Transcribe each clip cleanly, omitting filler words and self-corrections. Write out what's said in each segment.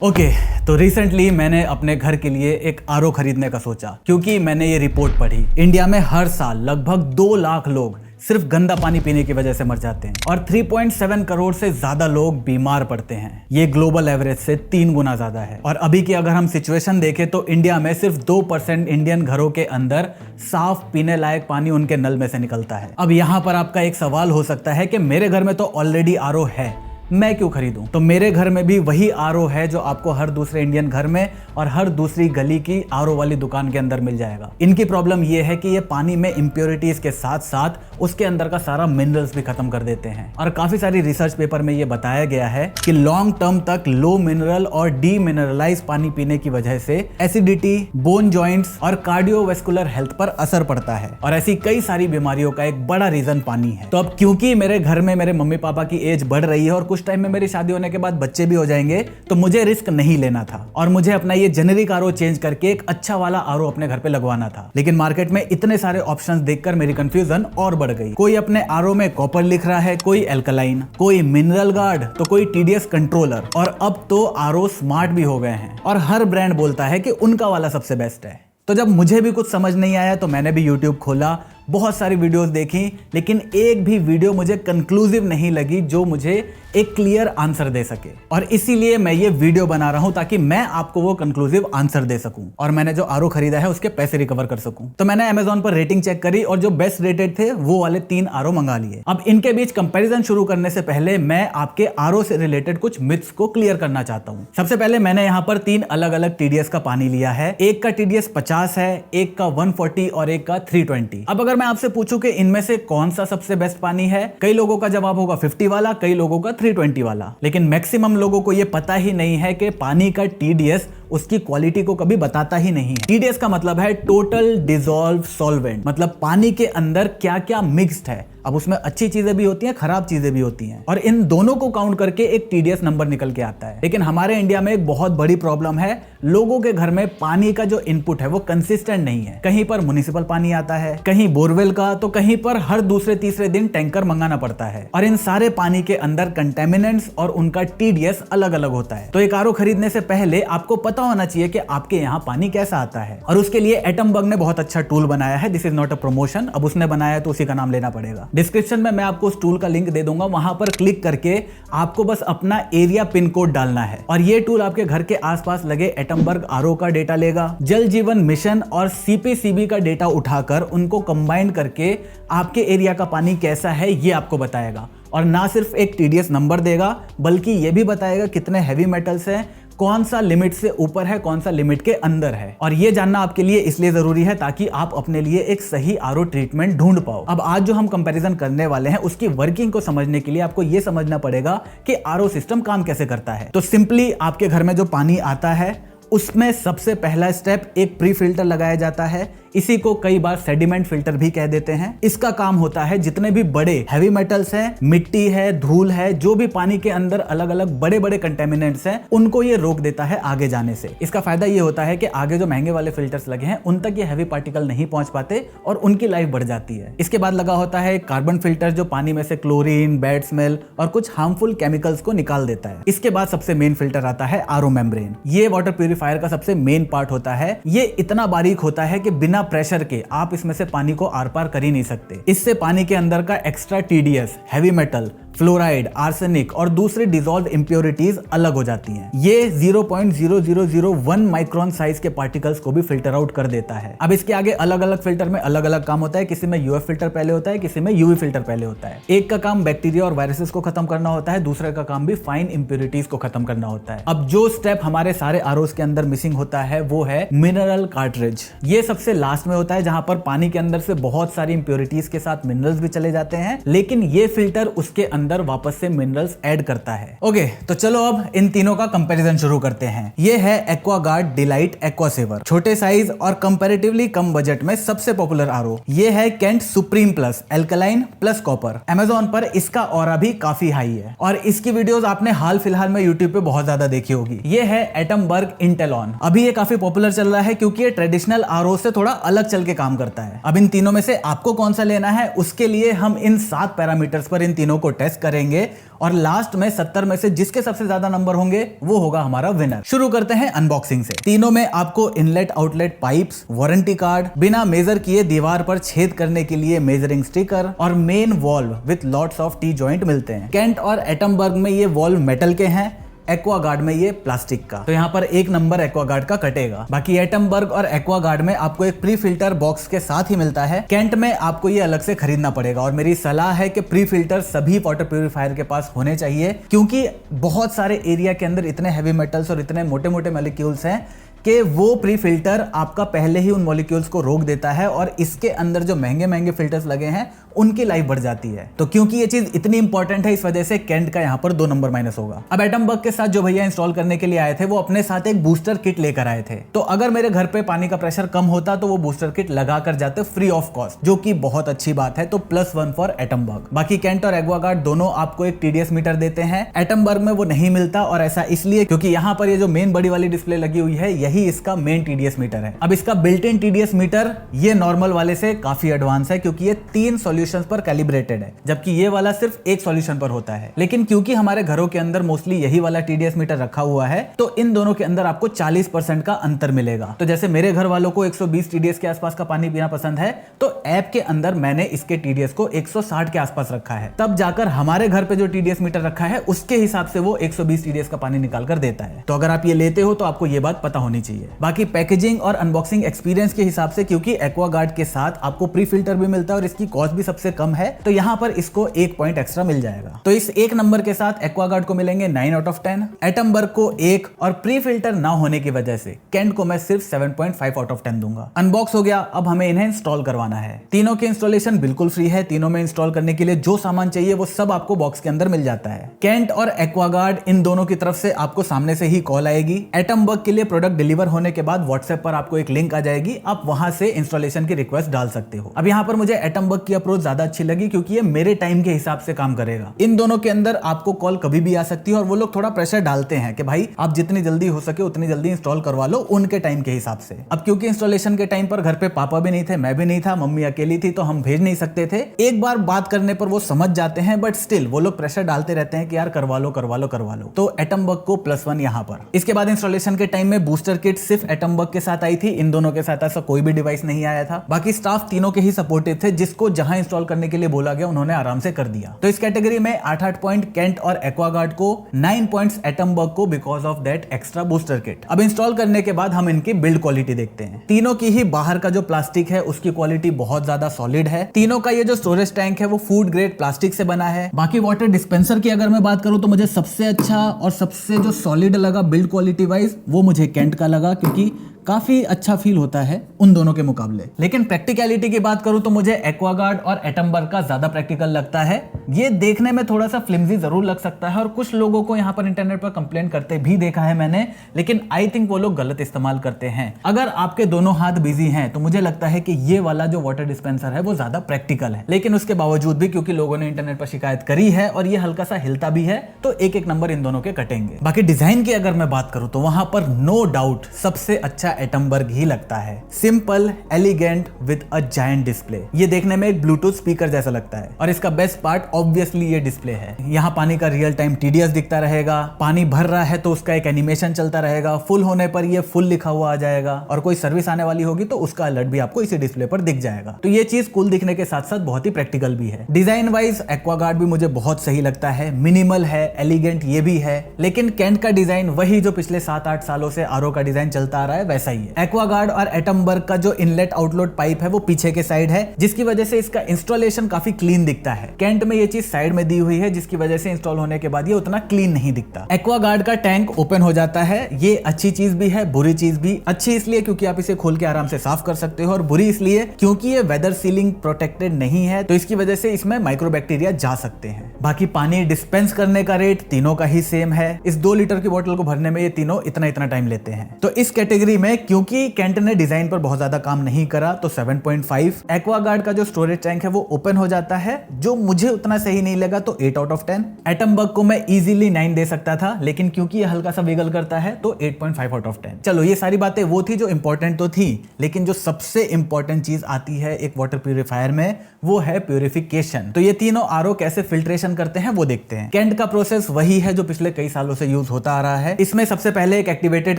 Okay तो recently मैंने अपने घर के लिए एक आरओ खरीदने का सोचा, क्योंकि मैंने ये रिपोर्ट पढ़ी। इंडिया में हर साल लगभग 2 लाख लोग सिर्फ गंदा पानी पीने की वजह से मर जाते हैं और 3.7 करोड़ से ज्यादा लोग बीमार पड़ते हैं। ये ग्लोबल एवरेज से 3 गुना ज्यादा है। और अभी की अगर हम सिचुएशन देखें तो इंडिया में सिर्फ 2% इंडियन घरों के अंदर साफ पीने लायक पानी उनके नल में से निकलता है। अब यहाँ पर आपका एक सवाल हो सकता है कि मेरे घर में तो ऑलरेडी आरओ है, मैं क्यों खरीदूं? तो मेरे घर में भी वही आरओ है जो आपको हर दूसरे इंडियन घर में और हर दूसरी गली की आरओ वाली दुकान के अंदर मिल जाएगा। इनकी प्रॉब्लम यह है कि ये पानी में इंप्योरिटीज के साथ साथ उसके अंदर का सारा मिनरल्स भी खत्म कर देते हैं। और काफी सारी रिसर्च पेपर में ये बताया गया है कि लॉन्ग टर्म तक लो मिनरल और डी मिनरलाइज पानी पीने की वजह से एसिडिटी, बोन जॉइंट्स और कार्डियोवैस्कुलर हेल्थ पर असर पड़ता है। और ऐसी कई सारी बीमारियों का एक बड़ा रीजन पानी है। तो अब क्योंकि मेरे घर में मेरे मम्मी पापा की एज बढ़ रही है और कुछ टाइम में मेरी शादी होने के बाद बच्चे भी हो जाएंगे, तो मुझे रिस्क नहीं लेना था और मुझे अपना ये जेनेरिक आरओ चेंज करके एक अच्छा वाला आरओ अपने घर पे लगवाना था। लेकिन मार्केट में इतने सारे ऑप्शंस देखकर मेरी कंफ्यूजन और बढ़ गई। कोई अपने आरओ में कॉपर लिख रहा है, कोई एल्कलाइन, कोई मिनरल गार्ड, तो कोई टीडीएस कंट्रोलर, और अब तो आरओ स्मार्ट भी हो गए हैं और हर ब्रांड बोलता है कि उनका वाला सबसे बेस्ट है। तो जब मुझे भी कुछ समझ नहीं आया तो मैंने भी YouTube खोला, बहुत सारी वीडियोस देखी, लेकिन एक भी वीडियो मुझे कंक्लूसिव नहीं लगी जो मुझे एक क्लियर आंसर दे सके। और इसीलिए मैं ये वीडियो बना रहा हूं ताकि मैं आपको वो कंक्लूसिव आंसर दे सकूं और मैंने जो आरओ खरीदा है उसके पैसे रिकवर कर सकूं। तो मैंने Amazon पर रेटिंग चेक करी और जो बेस्ट रेटेड थे वो वाले 3 आरओ मंगा लिए। अब इनके बीच कंपैरिजन शुरू करने से पहले मैं आपके आरओ से रिलेटेड कुछ मिथ्स को क्लियर करना चाहता हूं। सबसे पहले मैंने यहाँ पर 3 अलग अलग टीडीएस का पानी लिया है। एक का टीडीएस 50 है, एक का 140 और एक का 320। अब अगर मैं आपसे पूछूं कि इनमें से कौन सा सबसे बेस्ट पानी है, कई लोगों का जवाब होगा 50 वाला, कई लोगों का 320 वाला। लेकिन मैक्सिमम लोगों को यह पता ही नहीं है कि पानी का टीडीएस उसकी क्वालिटी को कभी बताता ही नहीं है। टीडीएस का मतलब है टोटल डिसॉल्व सॉल्वेंट, मतलब पानी के अंदर क्या क्या मिक्स्ड है। अब उसमें अच्छी चीजें भी होती हैं, खराब चीजें भी होती हैं, और इन दोनों को काउंट करके एक टीडीएस नंबर निकल के आता है। लेकिन हमारे इंडिया में एक बहुत बड़ी प्रॉब्लम है, लोगों के घर में पानी का जो इनपुट है वो कंसिस्टेंट नहीं है। कहीं पर म्युनिसिपल पानी आता है, कहीं बोरवेल का, तो कहीं पर हर दूसरे तीसरे दिन टैंकर मंगाना पड़ता है। और इन सारे पानी के अंदर कंटेमिनेंट्स और उनका टीडीएस अलग अलग होता है। तो एक आरओ खरीदने से पहले आपको पता होना चाहिए कि आपके यहाँ पानी कैसा आता है। और उसके लिए एटमबर्ग ने बहुत अच्छा टूल बनाया है। This is not a promotion, अब उसने बनाया तो उसी का नाम लेना पड़ेगा। डिस्क्रिप्शन में मैं आपको उस टूल का लिंक दे दूंगा, वहां पर क्लिक करके आपको बस अपना एरिया पिन कोड डालना है और ये टूल आपके घर के आसपास लगे एटमबर्ग आरओ का डेटा लेगा, जल जीवन मिशन और सीपीसीबी का डेटा उठाकर उनको कंबाइन करके आपके एरिया का पानी कैसा है ये आपको बताएगा। और ना सिर्फ एक टीडीएस नंबर देगा, बल्कि ये भी बताएगा कितने हैवी मेटल्स हैं, कौन सा लिमिट से ऊपर है, कौन सा लिमिट के अंदर है। और ये जानना आपके लिए इसलिए जरूरी है ताकि आप अपने लिए एक सही आरओ ट्रीटमेंट ढूंढ पाओ। अब आज जो हम कंपैरिजन करने वाले हैं उसकी वर्किंग को समझने के लिए आपको ये समझना पड़ेगा कि आरओ सिस्टम काम कैसे करता है। तो सिंपली आपके घर में जो पानी आता है उसमें सबसे पहला स्टेप एक प्री फिल्टर लगाया जाता है। इसी को कई बार सेडिमेंट फिल्टर भी कह देते हैं। इसका काम होता है जितने भी बड़े हैवी मेटल्स हैं, मिट्टी है, धूल है, जो भी पानी के अंदर अलग अलग बड़े बड़े कंटेमिनेंट्स हैं, उनको ये रोक देता है आगे जाने से। इसका फायदा ये होता है कि आगे जो महंगे वाले फिल्टर्स लगे हैं उन तक ये हैवी पार्टिकल नहीं पहुंच पाते और उनकी लाइफ बढ़ जाती है। इसके बाद लगा होता है कार्बन फिल्टर जो पानी में से क्लोरीन, बैड स्मेल और कुछ हार्मफुल केमिकल्स को निकाल देता है। इसके बाद सबसे मेन फिल्टर आता है आरओ मेम्ब्रेन। ये वाटर प्यूरिफायर का सबसे मेन पार्ट होता है। ये इतना बारीक होता है कि बिना प्रेशर के आप इसमें से पानी को आर पार कर ही नहीं सकते। इससे पानी के अंदर का extra TDS, heavy metal, fluoride, arsenic और दूसरे डिसॉल्व इंप्योरिटीज अलग हो जाती हैं। ये 0.0001 माइक्रोन साइज के पार्टिकल्स को भी फिल्टर आउट कर देता है। अब इसके आगे अलग अलग फिल्टर में अलग अलग काम होता है। किसी में यूएफ फिल्टर पहले होता है, किसी में यूवी फिल्टर पहले होता है। एक का काम बैक्टीरिया और वायरसेस को खत्म करना होता है, दूसरे का काम भी फाइन इंप्योरिटीज को खत्म करना होता है। अब जो स्टेप हमारे सारे आरओस के अंदर मिसिंग होता है वो है मिनरल कार्ट्रिज। ये सबसे लास्ट में होता है जहां पर पानी के अंदर से बहुत सारी इंप्योरिटीज के साथ मिनरल्स भी चले जाते हैं, लेकिन ये फिल्टर उसके अंदर वापस से मिनरल्स ऐड करता है। ओके, तो चलो अब इन तीनों का कंपैरिजन शुरू करते हैं। ये है एक्वागार्ड डिलाइट एक्वा सेवर, छोटे साइज और कंपैरेटिवली कम बजट में सबसे पॉपुलर आरओ। ये है Kent supreme plus, alkaline plus copper. Amazon पर इसका ऑरा भी काफी हाई है और इसकी वीडियोस आपने हाल फिलहाल में YouTube पे बहुत ज्यादा देखी होगी। ये है एटमबर्ग इंटेलॉन। अभी ये काफी पॉपुलर चल रहा है क्योंकि ये ट्रेडिशनल आरओ से थोड़ा अलग चल के काम करता है। अब इन तीनों में से आपको कौन सा लेना है उसके लिए हम इन 7 पैरामीटर्स पर इन तीनों को टेस्ट गेस करेंगे और लास्ट में 70 में से जिसके सबसे ज्यादा नंबर होंगे वो होगा हमारा विनर। शुरू करते हैं अनबॉक्सिंग से। तीनों में आपको inlet outlet pipes, warranty card, बिना मेजर किए दीवार पर छेद करने के लिए मेजरिंग स्टिकर और main valve with lots of T joint मिलते हैं। केंट और एटमबर्ग में ये वॉल्व मेटल के हैं, एक्वागार्ड में ये प्लास्टिक का। तो यहाँ पर 1 नंबर एक्वागार्ड का कटेगा। बाकी एटमबर्ग और एक्वागार्ड में आपको एक प्री फिल्टर बॉक्स के साथ ही मिलता है। केंट में आपको ये अलग से खरीदना पड़ेगा और मेरी सलाह है कि प्री फिल्टर सभी वाटर प्यूरिफायर के पास होने चाहिए, क्योंकि बहुत सारे एरिया के अंदर इतने हैवी मेटल्स और इतने मोटे मोटे मॉलिक्यूल्स हैं कि वो प्री फिल्टर आपका पहले ही उन मॉलिक्यूल्स को रोक देता है और इसके अंदर जो महंगे महंगे फिल्टर्स लगे हैं उनकी लाइफ बढ़ जाती है। तो क्योंकि ये चीज इतनी इंपॉर्टेंट है, इस वजह से केंट का यहाँ पर 2 नंबर माइनस होगा। अब एटमबर्ग के साथ जो भैया इंस्टॉल करने के लिए आए थे वो अपने साथ एक बूस्टर किट लेकर आए थे। तो अगर मेरे घर पे पानी का प्रेशर कम होता तो वो बूस्टर किट लगा कर जाते फ्री ऑफ कॉस्ट, जो कि बहुत अच्छी बात है। तो +1 फॉर एटमबर्ग। बाकी केंट और एक्वागार्ड दोनों आपको एक TDS मीटर देते हैं। एटमबर्ग में वो नहीं मिलता और ऐसा इसलिए क्योंकि यहाँ पर ये जो मेन बड़ी वाली डिस्प्ले लगी हुई है यही इसका मेन TDS मीटर है। अब इसका बिल्ट इन TDS मीटर ये नॉर्मल वाले से काफी एडवांस है, क्योंकि ये 3 सॉल्यूशंस पर कैलिब्रेटेड है, जबकि ये वाला सिर्फ एक सॉल्यूशन पर होता है। लेकिन क्योंकि हमारे घरों के अंदर मोस्टली यही वाला TDS मीटर रखा हुआ है, तो इन दोनों के अंदर आपको 40% का अंतर मिलेगा। तो जैसे मेरे घर वालों को 120 TDS के आसपास का पानी पीना पसंद है, तो ऐप के अंदर मैंने इसके TDS को 160 के आसपास रखा है। तब जाकर हमारे घर पे जो TDS मीटर रखा है उसके हिसाब से वो 120 TDS का पानी निकाल कर देता है। तो अगर आप ये लेते हो तो आपको ये बात पता होनी चाहिए। बाकी पैकेजिंग और अनबॉक्सिंग एक्सपीरियंस के हिसाब से, क्योंकि एक्वागार्ड के साथ आपको प्री फिल्टर भी मिलता है और इसकी कॉस्ट भी सबसे कम है, तो यहाँ पर इसको 1 पॉइंट एक्स्ट्रा मिल जाएगा। तो इस 1 नंबर के साथ एक्वागार्ड को मिलेंगे 9 आउट ऑफ 10, एटमबर्ग को 1 और प्री फिल्टर ना होने की वजह से केंट को मैं सिर्फ 7.5 आउट ऑफ 10 दूंगा। अनबॉक्स हो गया, अब हमें इन्हें इंस्टॉल करवाना है। तीनों के इंस्टॉलेशन बिल्कुल फ्री है। तीनों में इंस्टॉल करने के लिए जो सामान चाहिए वो सब आपको बॉक्स के अंदर मिल जाता है। केंट और एक्वागार्ड इन दोनों की तरफ से आपको सामने से ही कॉल आएगी। एटमबर्ग के लिए प्रोडक्ट डिलीवर होने के बाद व्हाट्सएप पर आपको एक लिंक आ जाएगी, आप वहां से इंस्टॉलेशन की रिक्वेस्ट डाल सकते हो। अब यहाँ पर मुझे एटमबर्ग की अप्रोच ज्यादा अच्छी लगी, क्योंकि ये मेरे टाइम के हिसाब से काम करेगा। इन दोनों के अंदर आपको कॉल कभी भी आ सकती है और वो लोग थोड़ा प्रेशर डालते हैं कि भाई आप जितनी जल्दी हो सके उतनी जल्दी इंस्टॉल करवा लो उनके टाइम के हिसाब से। अब क्योंकि इंस्टॉलेशन के टाइम पर घर पे पापा भी नहीं थे, मैं भी नहीं था, मम्मी अकेली थी, तो हम भेज नहीं सकते थे। एक बार बात करने पर वो समझ जाते हैं, बट स्टिल वो लोग प्रेशर डालते रहते हैं कि यार करवा लो करवा लो करवा लो। तो एटमबर्ग को +1 यहाँ पर। इसके बाद इंस्टॉलेशन के टाइम में बूस्टर किट सिर्फ एटमबर्ग के साथ आई थी, इन दोनों के साथ ऐसा कोई भी डिवाइस नहीं आया था। बाकी स्टाफ तीनों के ही सपोर्टिव थे, जिसको जहां इंस्टॉल करने के लिए बोला गया उन्होंने आराम से कर दिया। तो इस कैटेगरी में 8 पॉइंट केंट और एक्वागार्ड को, 9 पॉइंट्स एटमबर्ग को because of that extra booster kit. अब इंस्टॉल करने के बाद हम इनकी बिल्ड क्वालिटी देखते हैं। तीनों की ही बाहर का जो प्लास्टिक है उसकी क्वालिटी बहुत ज्यादा सॉलिड है। तीनों का ये जो स्टोरेज टैंक है वो फूड ग्रेड प्लास्टिक से बना है। बाकी वाटर डिस्पेंसर की अगर मैं बात करूं तो मुझे सबसे अच्छा और सबसे जो सॉलिड लगा बिल्ड क्वालिटी वाइज वो मुझे केंट का लगा, क्योंकि काफी अच्छा फील होता है उन दोनों के मुकाबले। लेकिन प्रैक्टिकलिटी की बात करूं तो मुझे एक्वागार्ड और एटमबर्ग का ज्यादा प्रैक्टिकल लगता है। ये देखने में थोड़ा सा फ्लिमजी जरूर लग सकता है और कुछ लोगों को यहाँ पर इंटरनेट पर कंप्लेन करते भी देखा है मैंने, लेकिन आई थिंक वो लोग गलत इस्तेमाल करते हैं। अगर आपके दोनों हाथ बिजी हैं तो मुझे लगता है कि ये वाला जो वाटर डिस्पेंसर है वो ज्यादा प्रैक्टिकल है। लेकिन उसके बावजूद भी क्योंकि लोगों ने इंटरनेट पर शिकायत करी है और ये हल्का सा हिलता भी है, तो 1-1 नंबर इन दोनों के कटेंगे। बाकी डिजाइन की अगर मैं बात करूं तो वहां पर नो डाउट सबसे अच्छा एटमबर्ग ही लगता है। Simple, elegant with a giant display. ये देखने में एक ब्लूटूथ स्पीकर जैसा लगता है और इसका बेस्ट पार्ट ऑब्वियसली ये डिस्प्ले है। यहाँ पानी का रियल टाइम TDS दिखता रहेगा, पानी भर रहा है तो उसका एक एनिमेशन चलता रहेगा, फुल होने पर ये फुल लिखा हुआ आ जाएगा और कोई सर्विस आने वाली होगी तो उसका अलर्ट भी आपको इसी डिस्प्ले पर दिख जाएगा। तो ये चीज कूल दिखने के साथ साथ बहुत ही प्रैक्टिकल भी है। डिजाइन वाइज एक्वागार्ड भी मुझे बहुत सही लगता है, मिनिमल है, एलिगेंट ये भी है। लेकिन केंट का डिजाइन वही जो पिछले 7-8 सालों से RO का डिजाइन चलता आ रहा है वैसा ही है। एक्वागार्ड और एटमबर्ग का जो इनलेट आउटलेट पाइप है वो पीछे के साइड है, जिसकी वजह से इसका इंस्टॉलेशन काफी क्लीन दिखता है। केंट में ये चीज साइड में दी हुई है, जिसकी वजह से इंस्टॉल होने के बाद ये उतना क्लीन नहीं दिखता। एक्वागार्ड का टैंक ओपन हो जाता है, ये अच्छी चीज भी है, बुरी चीज भी। अच्छी इसलिए क्योंकि आप इसे खोल के आराम से साफ कर सकते हो, और बुरी इसलिए क्योंकि ये वेदर सीलिंग प्रोटेक्टेड नहीं है, तो इसकी वजह से इसमें माइक्रोबैक्टीरिया जा सकते हैं। बाकी पानी डिस्पेंस करने का रेट तीनों का ही सेम है। इस 2 लीटर की बोतल को भरने में ये तीनों इतना टाइम लेते हैं। हैं। तो इस कैटेगरी में क्योंकि कैंट ने डिजाइन पर बहुत ज्यादा काम नहीं करा तो 7.5। एक्वागार्ड का जो स्टोरेज टैंक है वो ओपन हो जाता है, जो मुझे उतना सही नहीं लगा, तो 8 आउट ऑफ 10। एटम बग को मैं इजीली 9 दे सकता था, लेकिन क्योंकि ये हल्का सा विगल करता है तो 8.5 आउट ऑफ 10। चलो ये सारी बातें वो थी जो इंपॉर्टेंट तो थी, लेकिन जो सबसे इंपॉर्टेंट चीज आती है एक वाटर प्यूरिफायर में वो है प्यूरिफिकेशन। तो ये तीनों आरओ कैसे फिल्ट्रेशन करते हैं वो देखते हैं। कैंट का प्रोसेस वही है जो पिछले कई सालों से यूज होता आ रहा है। इसमें सबसे पहले एक एक्टिवेटेड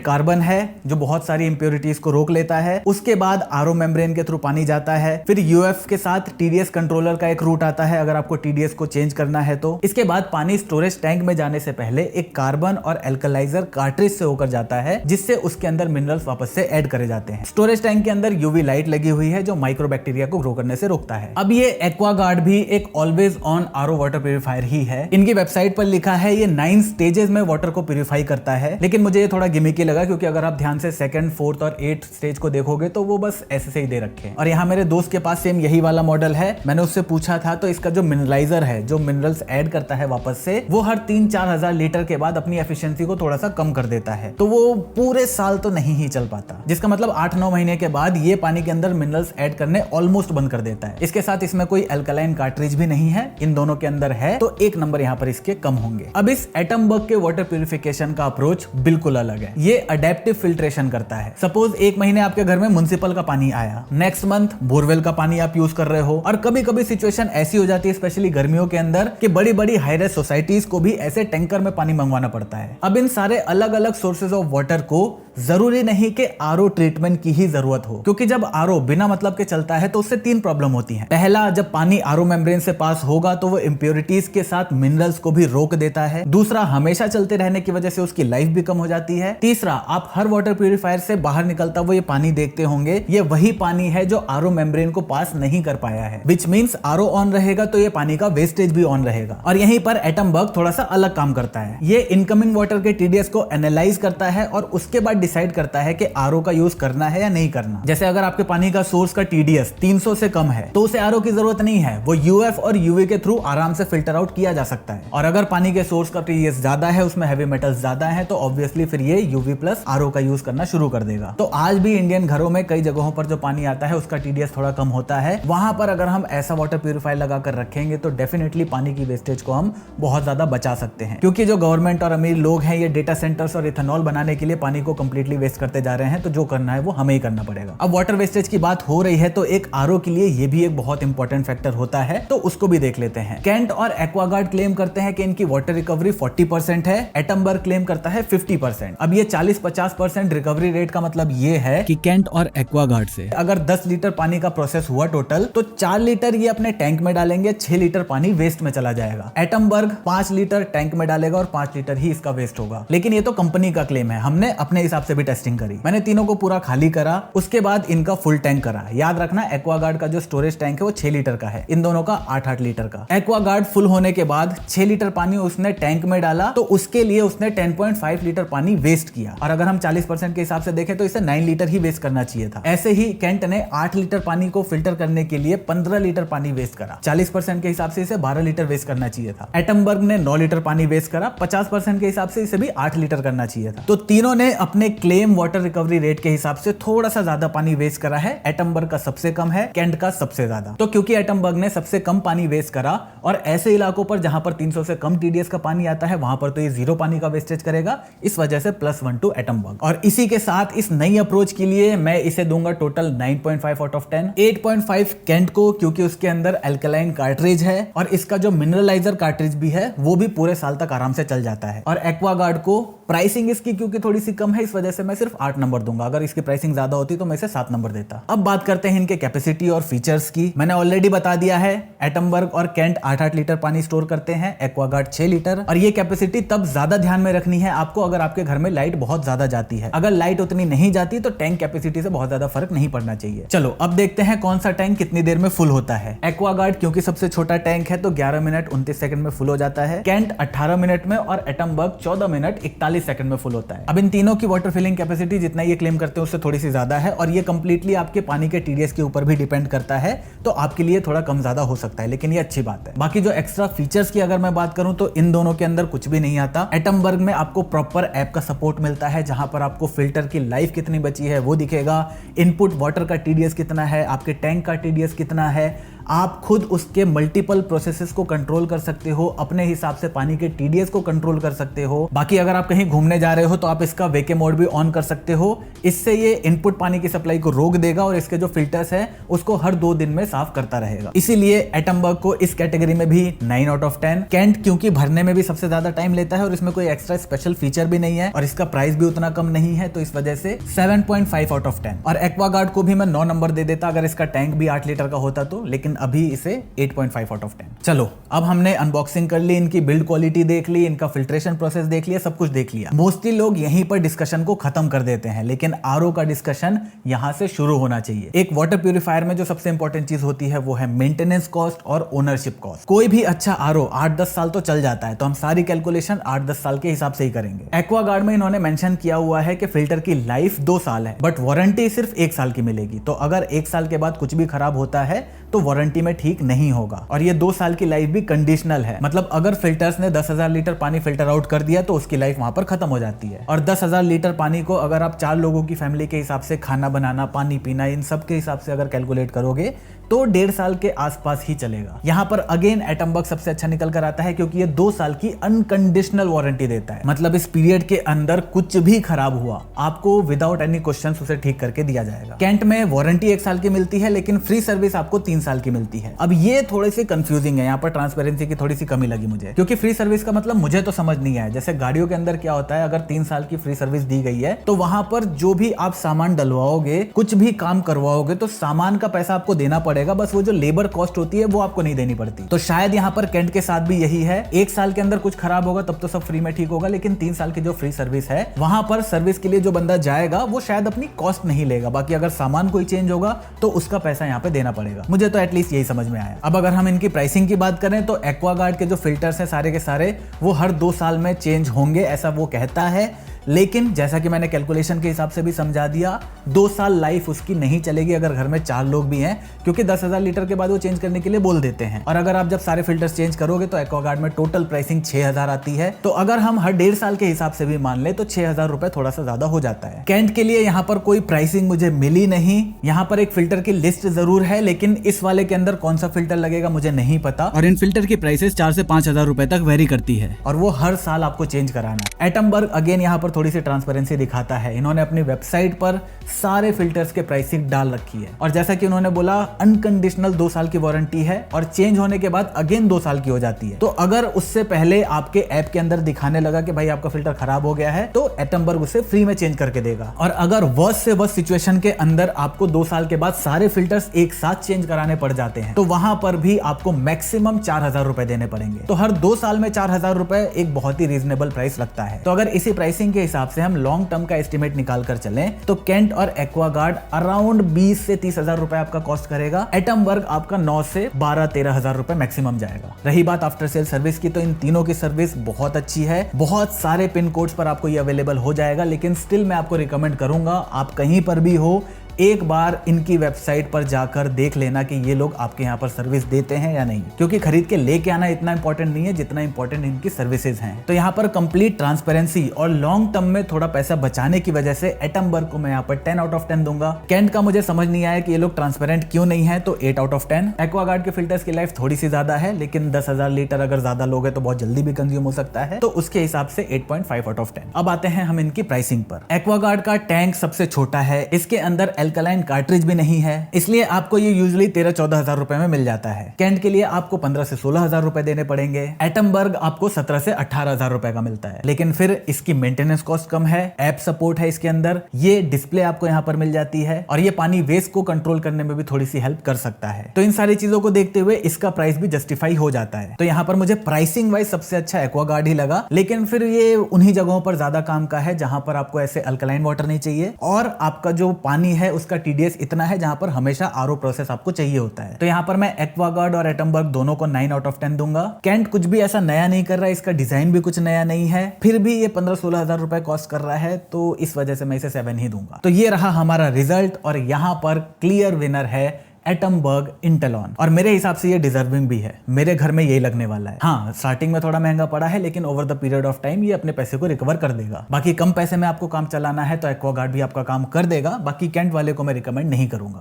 कार्बन है जो बहुत सारी इंप्योरिटीज को रोक लेता है। उसके बाद आरओ मेम्ब्रेन के थ्रू पानी जाता है, फिर यूएफ के साथ टीडीएस कंट्रोलर का एक रूट आता है अगर आपको टीडीएस को चेंज करना है तो। इसके बाद पानी स्टोरेज टैंक में जाने से पहले एक कार्बन और एल्कलाइजर कार्ट्रिज से होकर जाता है, जिससे उसके अंदर मिनरल्स वापस से ऐड करे जाते हैं। स्टोरेज टैंक के अंदर यूवी लाइट लगी हुई है जो माइक्रोबैक्टीरिया को ग्रो करने से रोकता है। अब ये एक्वागार्ड भी एक always on RO water purifier ही है। इनकी वेबसाइट पर लिखा है ये 9 स्टेजेस में वाटर को प्यूरिफाई करता है, लेकिन मुझे ये थोड़ा गिमिकी लगा क्योंकि अगर आप ध्यान से 2nd, 4th और 8th स्टेज को देखोगे तो वो बस ऐसे से ही दे रखे हैं। और यहाँ मेरे दोस्त के पास सेम यही वाला मॉडल है। मैंने उससे पूछा था तो इसका जो मिनरलाइजर है, जो मिनरल्स ऐड करता है वापस से, वो हर 3-4 हजार लीटर के बाद अपनी एफिशिएंसी को थोड़ा सा कम कर देता है। तो वो पूरे साल तो नहीं ही चल पाता, जिसका मतलब 8-9 महीने के बाद ये पानी के अंदर मिनरल्स ऐड करने ऑलमोस्ट बंद कर देता है। इसके साथ इसमें कोई अल्कलाइन कार्ट्रिज भी नहीं है, इन दोनों के अंदर है, तो 1 नंबर यहाँ पर इसके कम होंगे। अब इस एटम बग के वाटर प्यूरिफिकेशन का अप्रोच बिल्कुल अलग है। ये अडेप्टिव फिल्ट्रेशन करता है। सपोज 1 महीने आपके घर में म्युनिसिपल का पानी आया, नेक्स्ट मंथ बोरवेल का पानी आप यूज कर रहे हो, और कभी कभी सिचुएशन ऐसी हो जाती है स्पेशली गर्मियों के अंदर कि बड़ी बड़ी हाईराइज सोसाइटीज को भी ऐसे टैंकर में पानी मंगवाना पड़ता है। अब इन सारे अलग अलग सोर्सेज ऑफ वाटर को जरूरी नहीं कि आरओ ट्रीटमेंट की ही जरूरत हो, क्योंकि जब आरओ बिना मतलब के चलता है तो उससे 3 प्रॉब्लम होती हैं। पहला, जब पानी आरओ मेम्ब्रेन से पास होगा तो वो इंप्योरिटीज के साथ मिनरल्स को भी रोक देता है। दूसरा, हमेशा चलते रहने की वजह से उसकी लाइफ भी कम हो जाती है। तीसरा, आप हर वाटर प्यूरिफायर से बाहर निकलता हुआ ये पानी देखते होंगे, ये वही पानी है जो आरओ मेम्ब्रेन को पास नहीं कर पाया है, विच मींस आरओ ऑन रहेगा तो ये पानी का वेस्टेज भी ऑन रहेगा। और यहीं पर एटम बग थोड़ा सा अलग काम करता है। ये इनकमिंग वाटर के टीडीएस को एनालाइज करता है और उसके बाद डिसाइड करता है कि आरओ का यूज करना है या नहीं करना। जैसे अगर आपके पानी का सोर्स का टीडीएस 300 से कम है तो उसे आरओ की जरूरत नहीं है, वो यूएफ और यूवी के थ्रू आराम से फिल्टर आउट किया जा सकता है। और अगर पानी के सोर्स का टीडीएस ज्यादा है, उसमें हैवी मेटल्स ज्यादा है, तो ऑब्वियसली फिर ये यूवी प्लस आरओ का यूज करना शुरू कर देगा। तो आज भी इंडियन घरों में कई जगहों पर जो पानी आता है उसका टीडीएस थोड़ा कम होता है। वहां पर अगर हम ऐसा वाटर प्यूरिफायर लगाकर रखेंगे तो डेफिनेटली पानी की वेस्टेज को हम बहुत ज्यादा बचा सकते हैं, क्योंकि जो गवर्नमेंट और अमीर लोग हैं ये डेटा सेंटर्स और इथेनॉल बनाने के लिए पानी को कंप्लीटली वेस्ट करते जा रहे हैं, तो जो करना है वो हमें ही करना पड़ेगा। अब वाटर वेस्टेज की बात हो रही है तो एक आरओ के लिए ये भी एक बहुत इंपॉर्टेंट फैक्टर होता है, तो उसको भी देख लेते हैं। कैंट और एक्वागार्ड क्लेम करते हैं कि इनकी वाटर रिकवरी 40% है, एटम बग क्लेम करता है 50%। अब ये 40-50% रिकवरी रेट का मतलब ये है कि कैंट और एक्वागार्ड से अगर 10 लीटर पानी का प्रोसेस हुआ टोटल, तो 4 लीटर ये अपने टैंक में डालेंगे, 6 लीटर पानी वेस्ट में चला जाएगा। एटम बग 5 लीटर टैंक में डालेगा और 5 लीटर ही इसका वेस्ट होगा। लेकिन ये तो कंपनी का क्लेम है, हमने अपने हिसाब से भी टेस्टिंग करी। मैंने तीनों को पूरा खाली करा, उसके बाद इनका फुल टैंक करा। याद रखना एक्वागार्ड का जो स्टोरेज टैंक है वो 6 लीटर का है, इन दोनों का 8-8 लीटर का। एक्वागार्ड फुल होने के बाद 6 लीटर पानी उसने टैंक में डाला, तो उसके लिए उसने 10.5 लीटर पानी वेस्ट किया। और अगर हम 40% के हिसाब से देखें तो इसे 9 लीटर ही वेस्ट करना चाहिए था। ऐसे ही कैंट ने 8 लीटर पानी को फिल्टर करने के लिए 15 लीटर पानी वेस्ट करा। 40% के हिसाब से इसे 12 लीटर वेस्ट करना चाहिए था। एटम बग ने 9 लीटर पानी वेस्ट करा, 50% के हिसाब से इसे भी 8 लीटर करना चाहिए था। तो तीनों ने अपने क्लेम वाटर रिकवरी रेट के हिसाब से थोड़ा सा ज्यादा पानी वेस्ट करा है। एटम बग का सबसे कम है, कैंट का सबसे ज्यादा। तो क्योंकि एटम बग ने सबसे कम पानी वेस्ट करा और ऐसे इलाकों पर जहां पर 300 से कम टीडीएस का पानी आता है वहां पर तो ये 0 पानी का वेस्टेज करेगा, इस वजह से +1 टू एटम बग। और इसी के साथ इस नई अप्रोच के लिए मैं इसे दूंगा टोटल 9.5 आउट ऑफ 10। 8.5 कैंट को, क्योंकि उसके अंदर अल्कलाइन कार्ट्रिज है और इसका जो मिनरलाइजर कार्ट्रिज भी है वो भी पूरे साल तक आराम से चल जाता है। और एक्वागार्ड को प्राइसिंग इसकी क्योंकि थोड़ी सी कम है, इस वजह से मैं सिर्फ 8 नंबर दूंगा। अगर इसकी प्राइसिंग ज्यादा होती तो मैं इसे 7 नंबर देता। अब बात करते हैं इनके कैपेसिटी और फीचर्स की। मैंने ऑलरेडी बता दिया है, एटम बग और कैंट 8-8 लीटर पानी स्टोर करते हैं, एक्वागार्ड 6 लीटर। और ये कैपेसिटी तब ज्यादा ध्यान में रखनी है आपको अगर आपके घर में लाइट बहुत ज्यादा जाती है। अगर लाइट उतनी नहीं जाती तो टैंक कैपेसिटी से बहुत ज्यादा फर्क नहीं पड़ना चाहिए। चलो अब देखते हैं कौन सा टैंक कितनी देर में फुल होता है। एक्वागार्ड क्योंकि सबसे छोटा टैंक है तो 11 मिनट 29 सेकंड में फुल हो जाता है। कैंट 18 मिनट में और एटम बग 14 मिनट 41 सेकंड में फुल होता है। अब इन तीनों की वाटर वाटर फिलिंग कैपेसिटी जितना ये क्लेम करते हैं उससे थोड़ी सी ज्यादा है, और ये कंप्लीटली आपके पानी के टीडीएस के ऊपर भी डिपेंड करता है, तो आपके लिए थोड़ा कम ज्यादा हो सकता है, लेकिन ये अच्छी बात है। बाकी जो एक्स्ट्रा फीचर्स की अगर मैं बात करूं तो इन दोनों के अंदर कुछ भी नहीं आता। एटमबर्ग में आपको प्रॉपर ऐप का सपोर्ट मिलता है, जहां पर आपको फिल्टर की लाइफ कितनी बची है वो दिखेगा, इनपुट वाटर का टीडीएस कितना है, आपके टैंक का टीडीएस कितना है, आप खुद उसके मल्टीपल प्रोसेसेस को कंट्रोल कर सकते हो, अपने हिसाब से पानी के टीडीएस को कंट्रोल कर सकते हो। बाकी अगर आप कहीं घूमने जा रहे हो तो आप इसका वेके मोड भी ऑन कर सकते हो, इससे ये इनपुट पानी की सप्लाई को रोक देगा और इसके जो फिल्टर्स है उसको हर 2 दिन में साफ करता रहेगा। इसीलिए एटमबर्ग को इस कैटेगरी में भी 9 आउट ऑफ 10। कैंट क्योंकि भरने में भी सबसे ज्यादा टाइम लेता है और इसमें कोई एक्स्ट्रा स्पेशल फीचर भी नहीं है और इसका प्राइस भी उतना कम नहीं है, तो इस वजह से 7.5 आउट ऑफ 10। और एक्वागार्ड को भी मैं 9 नंबर दे देता अगर इसका टैंक भी 8 लीटर का होता तो, लेकिन अभी इसे 8.5 आउट ऑफ 10। चलो अब हमने अनबॉक्सिंग कर ली, इनकी बिल्ड क्वालिटी देख ली, इनका फिल्ट्रेशन प्रोसेस देख लिया, सब कुछ देख लिया। मोस्टली लोग यहीं पर डिस्कशन को खत्म कर देते हैं, लेकिन आरओ का डिस्कशन यहां से शुरू होना चाहिए। एक वाटर प्यूरिफायर में जो सबसे इंपॉर्टेंट चीज होती है वो है मेंटेनेंस कॉस्ट और ओनरशिप कॉस्ट। कोई भी अच्छा आरओ 8-10 साल तो चल जाता है, तो हम सारी कैलकुलेशन 8-10 साल के हिसाब से ही करेंगे। एक्वागार्ड में इन्होंने मेंशन किया हुआ है कि फिल्टर की लाइफ 2 साल है, बट वारंटी सिर्फ 1 साल की मिलेगी। तो अगर 1 साल के बाद कुछ भी खराब होता है तो वारंटी में ठीक नहीं होगा। और ये 2 साल की लाइफ भी कंडीशनल है, मतलब अगर फिल्टर्स ने 10,000 लीटर पानी फिल्टर आउट कर दिया तो उसकी लाइफ वहां पर खत्म हो जाती है। और 10,000 लीटर पानी को अगर आप 4 लोगों की फैमिली के हिसाब से खाना बनाना, पानी पीना, इन सब के हिसाब से अगर कैलकुलेट करोगे तो 1.5 साल के आसपास ही चलेगा। यहां पर अगेन एटमबर्ग सबसे अच्छा निकल कर आता है क्योंकि ये 2 साल की अनकंडीशनल वारंटी देता है, मतलब इस पीरियड के अंदर कुछ भी खराब हुआ आपको विदाउट एनी क्वेश्चन उसे ठीक करके दिया जाएगा। कैंट में वारंटी 1 साल की मिलती है, लेकिन फ्री सर्विस आपको 3 साल की मिलती है। अब ये थोड़े से कंफ्यूजिंग है, यहाँ पर ट्रांसपेरेंसी की थोड़ी सी कमी लगी मुझे, क्योंकि फ्री सर्विस का मतलब मुझे तो समझ नहीं आया। जैसे गाड़ियों के अंदर क्या होता है, अगर 3 साल की फ्री सर्विस दी गई है तो वहां पर जो भी आप सामान डलवाओगे, कुछ भी काम करवाओगे तो सामान का पैसा आपको देना पड़ेगा, बस वो जो लेबर कॉस्ट होती है वो आपको नहीं देनी पड़ती। तो शायद यहाँ पर कैंट के साथ भी यही है, 1 साल के अंदर कुछ खराब होगा तब तो सब फ्री में ठीक होगा, लेकिन 3 साल की जो फ्री सर्विस है वहां पर सर्विस के लिए जो बंदा जाएगा वो शायद अपनी कॉस्ट नहीं लेगा, बाकी अगर सामान कोई चेंज होगा तो उसका पैसा यहाँ पे देना पड़ेगा। मुझे तो एटलीस्ट यही समझ में आया। अब अगर हम इनकी प्राइसिंग की बात करें तो एक्वागार्ड के जो फिल्टर्स हैं सारे के सारे वो हर 2 साल में चेंज होंगे, ऐसा वो कहता है, लेकिन जैसा कि मैंने कैलकुलेशन के हिसाब से भी समझा दिया, 2 साल लाइफ उसकी नहीं चलेगी अगर घर में 4 लोग भी हैं, क्योंकि 10,000 लीटर के बाद वो चेंज करने के लिए बोल देते हैं। और अगर आप जब सारे फिल्टर्स चेंज करोगे तो एक्वागार्ड में टोटल प्राइसिंग 6,000 आती है। तो अगर हम हर 1.5 साल के हिसाब से भी मान ले तो 6,000 रुपए थोड़ा सा ज्यादा हो जाता है। कैंट के लिए यहाँ पर कोई प्राइसिंग मुझे मिली नहीं। यहाँ पर एक फिल्टर की लिस्ट जरूर है, लेकिन इस वाले के अंदर कौन सा फिल्टर लगेगा मुझे नहीं पता, और इन फिल्टर की प्राइसेस 4 से 5,000 रुपए तक वेरी करती है, और वो हर साल आपको चेंज कराना। एटमबर्ग अगेन यहाँ पर थोड़ी सी ट्रांसपेरेंसी दिखाता है, इन्होंने अपनी वेबसाइट पर सारे फिल्टर्स के प्राइसिंग डाल रखी है, और जैसा कि उन्होंने बोला अनकंडीशनल 2 साल की वारंटी है और चेंज होने के बाद अगेन 2 साल की हो जाती है। तो अगर उससे पहले आपके ऐप के अंदर दिखाने लगा कि भाई आपका फिल्टर खराब हो गया है तो एटमबर्ग उसे फ्री में चेंज करके देगा। और अगर वर्स्ट से वर्स्ट सिचुएशन के अंदर आपको 2 साल के बाद सारे फिल्टर्स एक साथ चेंज कराने पड़ जाते हैं तो वहां पर भी आपको मैक्सिमम 4,000 रुपए देने पड़ेंगे। तो हर 2 साल में 4,000 रुपए एक बहुत ही रीजनेबल प्राइस लगता है। तो अगर इसी प्राइसिंग के हिसाब से हम लॉन्ग टर्म का एस्टिमेट निकाल कर चलें तो कैंट और एक्वागार्ड अराउंड 20 से 30,000 रुपए आपका कॉस्ट करेगा। एटमबर्ग आपका 9 से 12-13,000 रुपए मैक्सिमम जाएगा। रही बात आफ्टर सेल सर्विस की, तो इन तीनों की सर्विस बहुत अच्छी है, बहुत सारे पिन कोड्स पर आपको ये अवेलेबल हो जाएगा, लेकिन स्टिल मैं आपको रिकमेंड करूंगा आप कहीं पर भी हो एक बार इनकी वेबसाइट पर जाकर देख लेना कि ये लोग आपके यहाँ पर सर्विस देते हैं या नहीं, क्योंकि खरीद के लेके आना इतना इंपॉर्टेंट नहीं है जितना इंपॉर्टेंट इनकी सर्विसेज हैं। तो यहाँ पर कंप्लीट ट्रांसपेरेंसी और लॉन्ग टर्म में थोड़ा पैसा बचाने की वजह से एटमबर्ग को मैं यहाँ पर 10 आउट ऑफ 10 दूंगा। कैंट का मुझे समझ नहीं आया कि ये लोग ट्रांसपेरेंट क्यों नहीं है, तो 8 आउट ऑफ 10। एक्वागार्ड के फिल्टर्स की लाइफ थोड़ी सी ज्यादा है, लेकिन 10,000 लीटर अगर ज्यादा लोग है तो बहुत जल्दी भी कंज्यूम हो सकता है, तो उसके हिसाब से 8.5 आउट ऑफ 10। अब आते हैं हम इनकी प्राइसिंग पर। एक्वागार्ड का टैंक सबसे छोटा है, इसके अंदर एल्कलाइन कार्ट्रिज भी नहीं है, इसलिए आपको ये यूजुअली 13-14,000 रुपए में मिल जाता है। कैंट के लिए आपको 15 से 16,000 रुपए देने पड़ेंगे। एटमबर्ग आपको 17 से 18,000 रुपए का मिलता है, लेकिन फिर इसकी मेंटेनेंस कॉस्ट कम है, ऐप सपोर्ट है इसके अंदर, ये डिस्प्ले आपको यहाँ पर मिल जाती है, और ये पानी वेस्ट को कंट्रोल करने में भी थोड़ी सी हेल्प कर सकता है। तो इन सारी चीजों को देखते हुए इसका प्राइस भी जस्टिफाई हो जाता है। तो यहाँ पर मुझे प्राइसिंग वाइज सबसे अच्छा एक्वागार्ड ही लगा, लेकिन फिर ये उन्हीं जगहों पर ज्यादा काम का है जहां पर आपको ऐसे अल्कलाइन वाटर नहीं चाहिए और आपका जो पानी है उसका TDS इतना है जहां पर हमेशा आरओ प्रोसेस आपको चाहिए होता है। तो यहाँ पर मैं एक्वागार्ड और एटमबर्ग दोनों को 9 आउट ऑफ 10 दूंगा। कैंट कुछ भी ऐसा नया नहीं कर रहा है, इसका डिजाइन भी कुछ नया नहीं है, फिर भी ये 15-16 हजार रुपए कॉस्ट कर रहा है, तो इस वजह से मैं इसे 7 ही दूंगा। तो ये रहा हमारा रिजल्ट और यहाँ पर क्लियर विनर है एटमबर्ग इंटेलॉन, और मेरे हिसाब से ये डिजर्विंग भी है। मेरे घर में यही लगने वाला है। हाँ, स्टार्टिंग में थोड़ा महंगा पड़ा है, लेकिन over the period of time ये अपने पैसे को रिकवर कर देगा। बाकी कम पैसे में आपको काम चलाना है तो एक्वागार्ड भी आपका काम कर देगा। बाकी कैंट वाले को मैं रिकमेंड नहीं करूंगा।